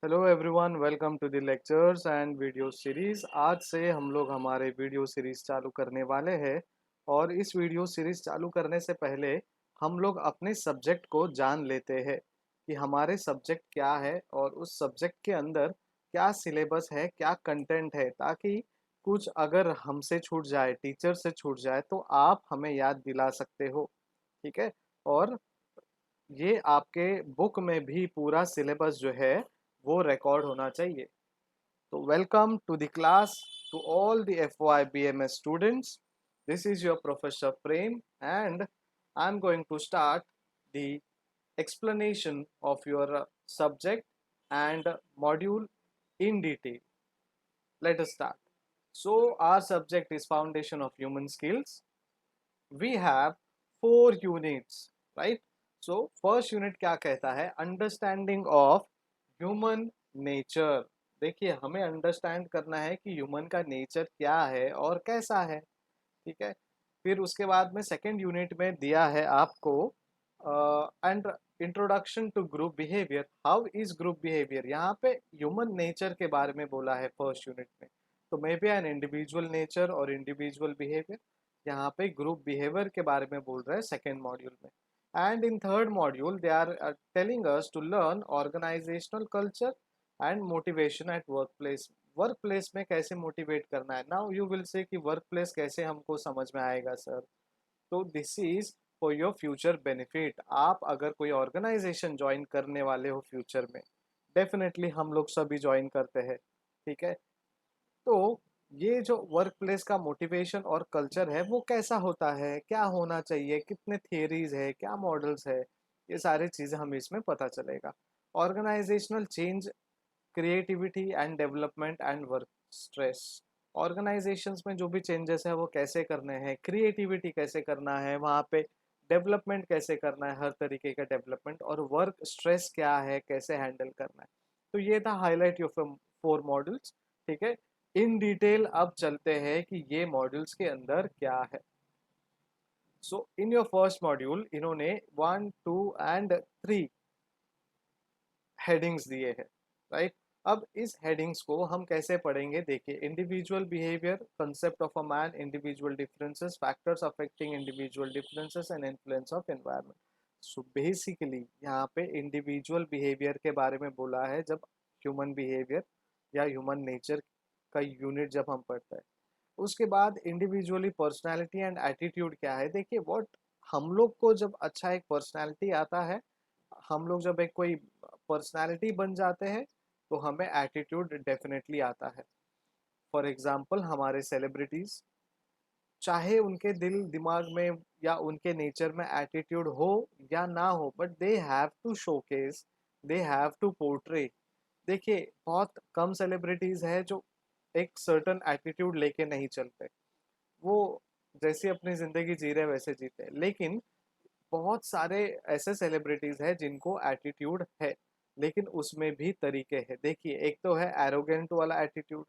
Hello everyone, welcome to the lectures and video series. आज से हम लोग हमारे वीडियो सीरीज चालू करने वाले हैं। और इस वीडियो सीरीज चालू करने से पहले हम लोग अपने सब्जेक्ट को जान लेते हैं कि हमारे सब्जेक्ट क्या है और उस सब्जेक्ट के अंदर क्या सिलेबस है, क्या कंटेंट है, ताकि कुछ अगर हमसे छूट जाए, टीचर से छूट जाए, तो आप हमें याद दिला सकते हो। ठीक है। और ये आपके बुक में भी पूरा सिलेबस जो है वो रिकॉर्ड होना चाहिए। तो welcome to the class, to all the FY BMS students. This is your Professor Prem and I'm going to start the explanation of your subject and module in detail. Let us start. So our subject is Foundation of Human Skills. We have 4 units, right? So first unit क्या कहता है? Understanding of human nature. देखिए, हमें understand करना है कि human का nature क्या है और कैसा है। ठीक है। फिर उसके बाद में सेकेंड यूनिट में दिया है आपको and introduction to group behaviour. How is group behaviour? यहाँ पे ह्यूमन नेचर के बारे में बोला है फर्स्ट यूनिट में। तो may be an individual nature और इंडिविजुअल बिहेवियर। यहाँ पे ग्रुप बिहेवियर के बारे में बोल रहे हैं सेकेंड मॉड्यूल में। And in third module they are telling us to learn organisational culture and motivation at work place. Work place में कैसे मोटिवेट करना है। नाउ यू विल से कि वर्क प्लेस कैसे हमको समझ में आएगा सर। तो this is for your future benefit. आप अगर कोई ऑर्गेनाइजेशन ज्वाइन करने वाले हो फ्यूचर में, डेफिनेटली हम लोग सभी ज्वाइन करते हैं। ठीक है। तो ये जो वर्क प्लेस का मोटिवेशन और कल्चर है वो कैसा होता है, क्या होना चाहिए, कितने थियरीज है, क्या मॉडल्स है, ये सारी चीज़ें हमें इसमें पता चलेगा। Organisational change, creativity and development and work stress. Organisations में जो भी चेंजेस है वो कैसे करने हैं, क्रिएटिविटी कैसे करना है वहाँ पे, डेवलपमेंट कैसे करना है, हर तरीके का डेवलपमेंट, और वर्क स्ट्रेस क्या है, कैसे हैंडल करना है। तो ये था हाईलाइट योर 4 मॉड्यूल्स। ठीक है। इन डिटेल अब चलते हैं कि ये मॉड्यूल्स के अंदर क्या है। सो इन योर फर्स्ट मॉड्यूल इन्होंने 1, 2 एंड 3 हेडिंग्स दिए हैं, राइट। अब इस हेडिंग्स को हम कैसे पढ़ेंगे? देखिए, individual behaviour, concept of a man, individual differences, factors affecting individual differences and influence of environment. So basically यहाँ पे इंडिविजुअल बिहेवियर के बारे में बोला है, जब ह्यूमन बिहेवियर या ह्यूमन नेचर का यूनिट जब हम पढ़ते हैं। उसके बाद इंडिविजुअली पर्सनालिटी एंड एटीट्यूड क्या है। देखिए, व्हाट हम लोग को जब अच्छा एक पर्सनालिटी आता है, हम लोग जब एक कोई पर्सनालिटी बन जाते हैं, तो हमें एटीट्यूड डेफिनेटली आता है। फॉर एग्जांपल, हमारे सेलिब्रिटीज, चाहे उनके दिल दिमाग में या उनके नेचर में एटीट्यूड हो या ना हो, but they have to showcase, they have to portray. देखिए, बहुत कम सेलिब्रिटीज है जो एक सर्टन एटीट्यूड लेके नहीं चलते। वो जैसी अपनी जिंदगी जी रहे वैसे जीते हैं। लेकिन बहुत सारे ऐसे सेलिब्रिटीज हैं जिनको एटीट्यूड है, लेकिन उसमें भी तरीके हैं। देखिए, एक तो है एरोगेंट वाला एटीट्यूड,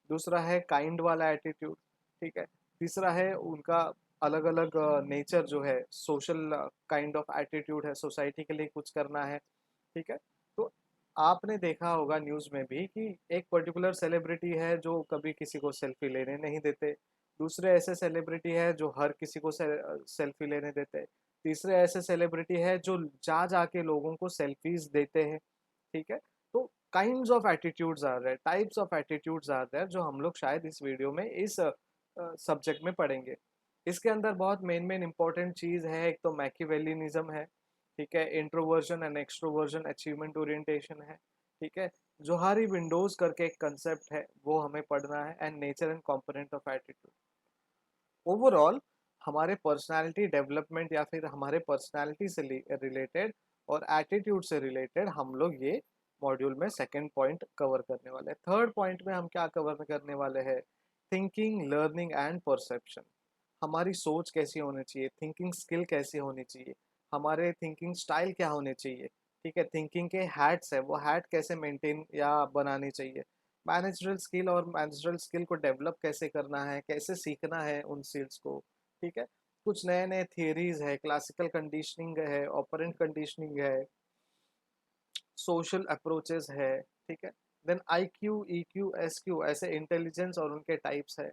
दूसरा है काइंड वाला एटीट्यूड। ठीक है। तीसरा है उनका अलग अलग नेचर जो है, सोशल काइंड ऑफ एटीट्यूड है, सोसाइटी के लिए कुछ करना है। ठीक है। तो आपने देखा होगा न्यूज़ में भी कि एक पर्टिकुलर सेलिब्रिटी है जो कभी किसी को सेल्फी लेने नहीं देते। दूसरे ऐसे सेलिब्रिटी है जो हर किसी को सेल्फी लेने देते। तीसरे ऐसे सेलिब्रिटी है जो जा जाके लोगों को सेल्फीज देते हैं। ठीक है। तो kinds of attitudes are there, types of attitudes are there, जो हम लोग शायद इस वीडियो में इस सब्जेक्ट में पढ़ेंगे। इसके अंदर बहुत मेन मेन इंपॉर्टेंट चीज है। एक तो मैकिवेलिनिज्म है। ठीक है। Introversion and extroversion, achievement orientation है। ठीक है। जोहारी विंडोज करके एक कंसेप्ट है, वो हमें पढ़ना है। And nature and component of attitude. Overall हमारे पर्सनालिटी डेवलपमेंट या फिर हमारे पर्सनालिटी से रिलेटेड और एटीट्यूड से रिलेटेड हम लोग ये मॉड्यूल में सेकंड पॉइंट कवर करने वाले हैं। थर्ड पॉइंट में हम क्या कवर करने वाले हैं? Thinking, learning and perception. हमारी सोच कैसी होनी चाहिए, थिंकिंग स्किल कैसी होनी चाहिए, हमारे थिंकिंग स्टाइल क्या होने चाहिए। ठीक है। थिंकिंग के हैट्स है, वो हैट कैसे मेंटेन या बनानी चाहिए। मैनेजरल स्किल और मैनेजरल स्किल को डेवलप कैसे करना है, कैसे सीखना है उन स्किल्स को। ठीक है। कुछ नए नए थियरीज है, क्लासिकल कंडीशनिंग है, ऑपरेंट कंडीशनिंग है, सोशल अप्रोचेस है। ठीक है। देन IQ, EQ, SQ ऐसे इंटेलिजेंस और उनके टाइप्स है,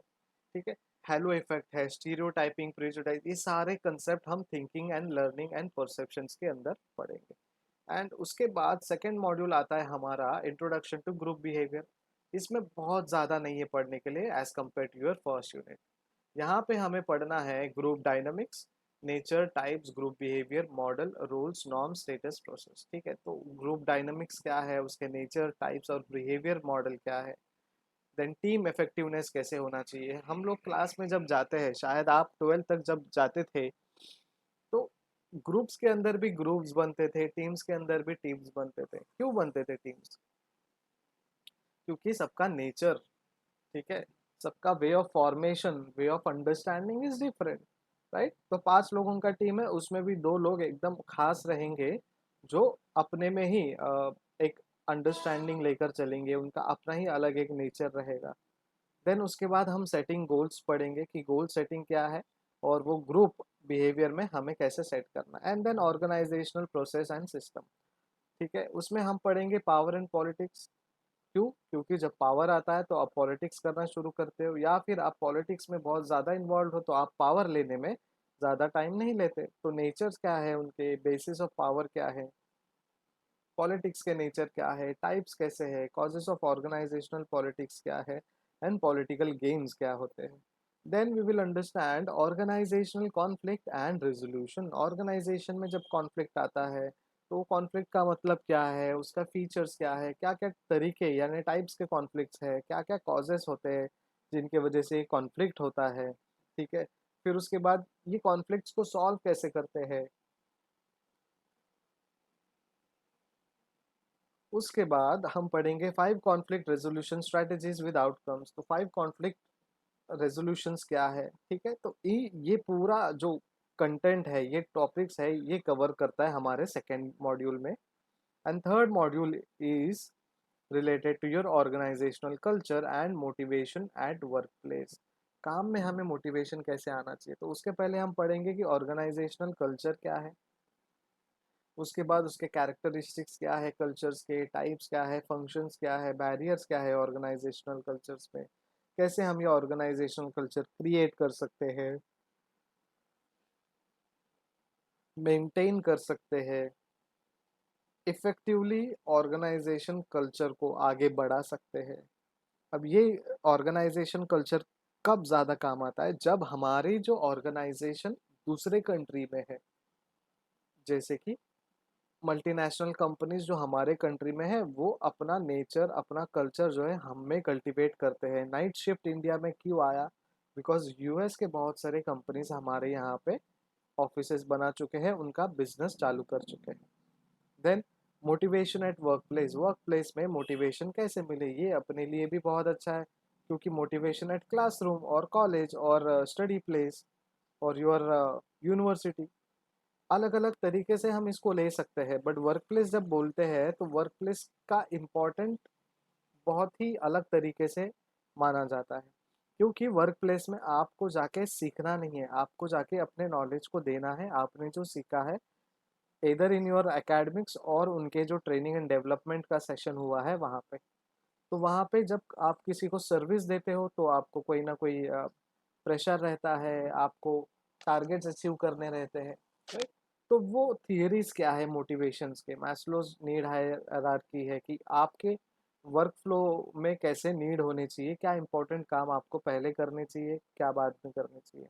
ठीक है। हेलो इफेक्ट है, स्टीरियोटाइपिंग, प्रेजुडाइज, ये सारे कंसेप्ट हम thinking and learning and perceptions के अंदर पढ़ेंगे। एंड उसके बाद सेकेंड मॉड्यूल आता है हमारा इंट्रोडक्शन टू ग्रुप बिहेवियर। इसमें बहुत ज़्यादा नहीं है पढ़ने के लिए as compare to your first unit. यहाँ पे हमें पढ़ना है group dynamics, nature, types, group behaviour, model, rules, norm, status, process, ठीक है। तो ग्रुप डायनामिक्स क्या है, उसके नेचर, टाइप्स और बिहेवियर मॉडल क्या है। देन टीम इफेक्टिवनेस कैसे होना चाहिए। हम लोग क्लास में जब जाते हैं, शायद आप 12th तक जब जाते थे, तो ग्रुप्स के अंदर भी ग्रुप्स बनते थे, टीम्स के अंदर भी टीम्स बनते थे। क्यों बनते थे टीम्स? क्योंकि सबका नेचर, ठीक है, सबका way of formation, way of understanding is different, right. तो 5 लोगों का टीम है, उसमें भी 2 लोग एकदम खास रहेंगे, जो अपने में ही एक अंडरस्टैंडिंग लेकर चलेंगे, उनका अपना ही अलग एक नेचर रहेगा। देन उसके बाद हम सेटिंग गोल्स पढ़ेंगे कि गोल सेटिंग क्या है और वो ग्रुप बिहेवियर में हमें कैसे सेट करना है। And then organisational process and system, ठीक है। उसमें हम पढ़ेंगे पावर एंड पॉलिटिक्स। क्यों? क्योंकि जब पावर आता है तो आप पॉलिटिक्स करना शुरू करते हो, या फिर आप पॉलिटिक्स में बहुत ज़्यादा इन्वॉल्व हो तो आप पावर लेने में ज़्यादा टाइम नहीं लेते। तो नेचर्स क्या है, उनके बेसिस ऑफ पावर क्या है, पॉलिटिक्स के नेचर क्या है, टाइप्स कैसे है, कॉजेस ऑफ ऑर्गेनाइजेशनल पॉलिटिक्स क्या है, एंड पॉलिटिकल गेम्स क्या होते हैं। Then we will understand organisational conflict and resolution. Organisation में जब कॉन्फ्लिक्ट आता है तो कॉन्फ्लिक्ट का मतलब क्या है, उसका फीचर्स क्या है, क्या क्या तरीके यानी टाइप्स के कॉन्फ्लिक्ट्स है, क्या क्या कॉजेस होते हैं जिनके वजह से कॉन्फ्लिक्ट होता है, ठीक है। फिर उसके बाद ये कॉन्फ्लिक्ट्स को सॉल्व कैसे करते हैं। उसके बाद हम पढ़ेंगे 5 conflict resolution strategies with outcomes. तो 5 कॉन्फ्लिक्ट रेजोल्यूशंस क्या है, ठीक है। तो ये पूरा जो कंटेंट है, ये टॉपिक्स है, ये कवर करता है हमारे सेकेंड मॉड्यूल में। And third module is related to your organisational culture and motivation at work place. काम में हमें मोटिवेशन कैसे आना चाहिए, तो उसके पहले हम पढ़ेंगे कि ऑर्गेनाइजेशनल कल्चर क्या है। उसके बाद उसके कैरेक्टरिस्टिक्स क्या है, कल्चर्स के टाइप्स क्या है, फंक्शंस क्या है, बैरियर्स क्या है ऑर्गेनाइजेशनल कल्चर्स में, कैसे हम ये ऑर्गेनाइजेशनल कल्चर क्रिएट कर सकते हैं, मेंटेन कर सकते हैं, इफेक्टिवली ऑर्गेनाइजेशन कल्चर को आगे बढ़ा सकते हैं। अब ये ऑर्गेनाइजेशन कल्चर कब ज़्यादा काम आता है, जब हमारी जो ऑर्गेनाइजेशन दूसरे कंट्री में है। जैसे कि मल्टीनेशनल कंपनीज जो हमारे कंट्री में है, वो अपना नेचर, अपना कल्चर जो है हम में कल्टीवेट करते हैं। नाइट शिफ्ट इंडिया में क्यों आया? बिकॉज यूएस के बहुत सारे कंपनीज हमारे यहाँ पे ऑफिसेज बना चुके हैं, उनका बिजनेस चालू कर चुके हैं। Then motivation at work place. Work place में मोटिवेशन कैसे मिले, ये अपने लिए भी बहुत अच्छा है, क्योंकि मोटिवेशन एट क्लासरूम और कॉलेज और स्टडी प्लेस और योर यूनिवर्सिटी, अलग अलग तरीके से हम इसको ले सकते हैं। बट वर्क प्लेस जब बोलते हैं तो वर्क प्लेस का इम्पोर्टेंट बहुत ही अलग तरीके से माना जाता है, क्योंकि वर्क प्लेस में आपको जाके सीखना नहीं है, आपको जाके अपने नॉलेज को देना है। आपने जो सीखा है इधर इन योर एकेडमिक्स और उनके जो ट्रेनिंग एंड डेवलपमेंट का सेशन हुआ है वहाँ पे, तो वहाँ पे जब आप किसी को सर्विस देते हो तो आपको कोई ना कोई प्रेशर रहता है, आपको टारगेट्स अचीव करने रहते हैं, राइट। तो वो थियरीज क्या है मोटिवेशंस के, मैस्लोज नीड हायरार्की है कि आपके वर्क फ्लो में कैसे नीड होने चाहिए, क्या इंपॉर्टेंट काम आपको पहले करने चाहिए, क्या बाद में करने चाहिए।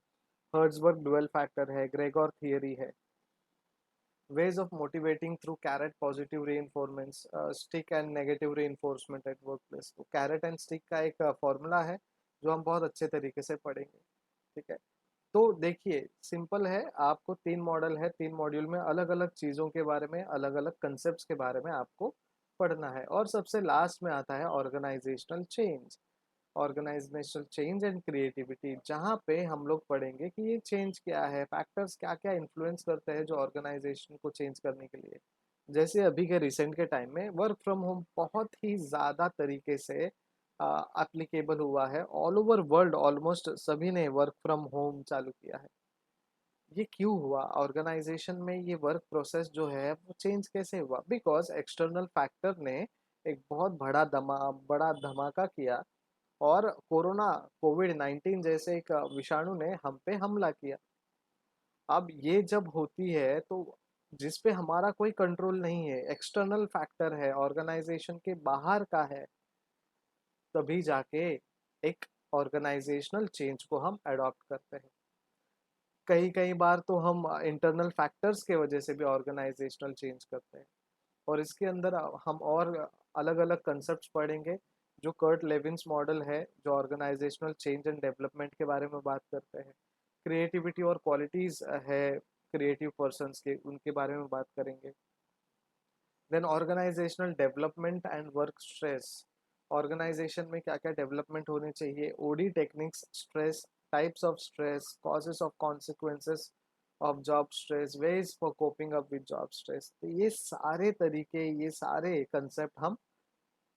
हर्ट्जबर्ग डुअल फैक्टर है, ग्रेगोर थियरी है। ways of motivating through carrot positive reinforcements, stick and negative reinforcement at workplace। तो carrot and stick का एक फॉर्मूला है जो हम बहुत अच्छे तरीके से पढ़ेंगे, ठीक है। तो देखिए सिंपल है, आपको 3 मॉडल है, 3 मॉड्यूल में अलग अलग चीज़ों के बारे में, अलग अलग कंसेप्ट के बारे में आपको पढ़ना है। और सबसे लास्ट में आता है organisational change. Organisational change and creativity, जहाँ पे हम लोग पढ़ेंगे कि ये चेंज क्या है, फैक्टर्स क्या क्या इन्फ्लुएंस करते हैं जो ऑर्गेनाइजेशन को चेंज करने के लिए। जैसे अभी के रिसेंट के टाइम में वर्क फ्रॉम होम बहुत ही ज़्यादा तरीके से एप्लीकेबल हुआ है, ऑल ओवर वर्ल्ड ऑलमोस्ट सभी ने वर्क फ्रॉम होम चालू किया है। ये क्यों हुआ, ऑर्गेनाइजेशन में ये वर्क प्रोसेस जो है वो चेंज कैसे हुआ? बिकॉज एक्सटर्नल फैक्टर ने एक बहुत बड़ा धमाका किया और कोविड-19 जैसे एक विषाणु ने हम पे हमला किया। अब ये जब होती है तो जिस पे हमारा कोई कंट्रोल नहीं है, एक्सटर्नल फैक्टर है, ऑर्गेनाइजेशन के बाहर का है, तभी जाके एक ऑर्गेनाइजेशनल चेंज को हम अडॉप्ट करते हैं। कई कई बार तो हम इंटरनल फैक्टर्स के वजह से भी ऑर्गेनाइजेशनल चेंज करते हैं। और इसके अंदर हम और अलग अलग कंसेप्ट पढ़ेंगे, जो कर्ट लेविन्स मॉडल है, जो ऑर्गेनाइजेशनल चेंज एंड डेवलपमेंट के बारे में बात करते हैं। क्रिएटिविटी और क्वालिटीज है क्रिएटिव पर्सन्स के, उनके बारे में बात करेंगे। Then organisational development and work stress, organisation में क्या क्या डेवलपमेंट होने चाहिए, OD techniques, stress, types of stress, causes of consequences of job stress, ways for coping up with job stress. तो ये सारे तरीके, ये सारे कंसेप्ट हम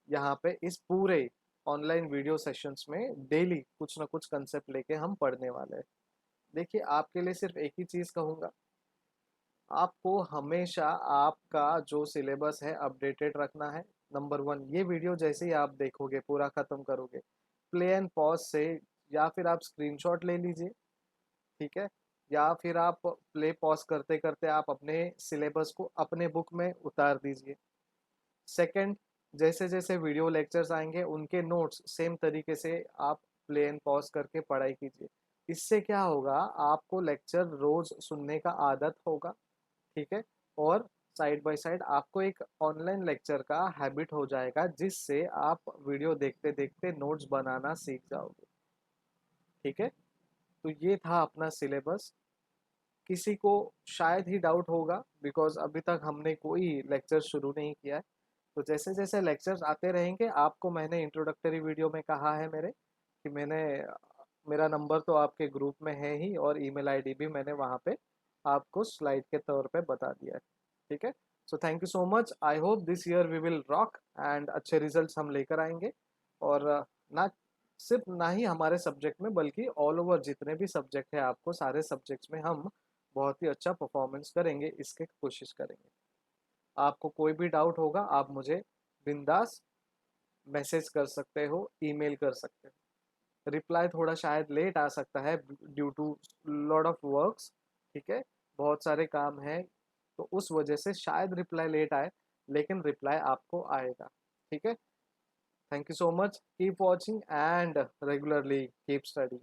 यहाँ पे इस पूरे ऑनलाइन वीडियो सेशंस में डेली कुछ ना कुछ कंसेप्ट लेके हम पढ़ने वाले हैं। देखिए, आपके लिए सिर्फ एक ही चीज़ कहूँगा, आपको हमेशा आपका जो सिलेबस है अपडेटेड रखना है। नंबर वन, ये वीडियो जैसे ही आप देखोगे, पूरा ख़त्म करोगे, प्ले एंड पॉज से या फिर आप स्क्रीनशॉट ले लीजिए, ठीक है? या फिर आप प्ले पॉज करते करते आप अपने सिलेबस को अपने बुक में उतार दीजिए। सेकंड, जैसे जैसे वीडियो लेक्चर्स आएंगे उनके नोट्स सेम तरीके से आप प्ले एंड पॉज करके पढ़ाई कीजिए। इससे क्या होगा, आपको लेक्चर रोज सुनने का आदत होगा, ठीक है? और साइड बाय साइड आपको एक ऑनलाइन लेक्चर का हैबिट हो जाएगा, जिससे आप वीडियो देखते देखते नोट्स बनाना सीख जाओगे, ठीक है? तो ये था अपना सिलेबस। किसी को शायद ही डाउट होगा, बिकॉज अभी तक हमने कोई लेक्चर शुरू नहीं किया है। तो जैसे जैसे लेक्चर्स आते रहेंगे, आपको मैंने इंट्रोडक्टरी वीडियो में कहा है मेरे कि मेरा नंबर तो आपके ग्रुप में है ही, और ईमेल आईडी भी मैंने वहाँ पे आपको स्लाइड के तौर पे बता दिया है, ठीक है? So thank you so much, I hope this year we will rock and अच्छे रिजल्ट्स हम लेकर आएंगे। और ना सिर्फ ना ही हमारे सब्जेक्ट में, बल्कि ऑल ओवर जितने भी सब्जेक्ट है, आपको सारे सब्जेक्ट्स में हम बहुत ही अच्छा परफॉर्मेंस करेंगे, इसकी कोशिश करेंगे। आपको कोई भी डाउट होगा, आप मुझे बिंदास मैसेज कर सकते हो, ईमेल कर सकते हो। रिप्लाई थोड़ा शायद लेट आ सकता है due to lot of works, ठीक है? बहुत सारे काम हैं, तो उस वजह से शायद रिप्लाई लेट आए, लेकिन रिप्लाई आपको आएगा, ठीक है? Thank you so much, keep watching and regularly keep studying.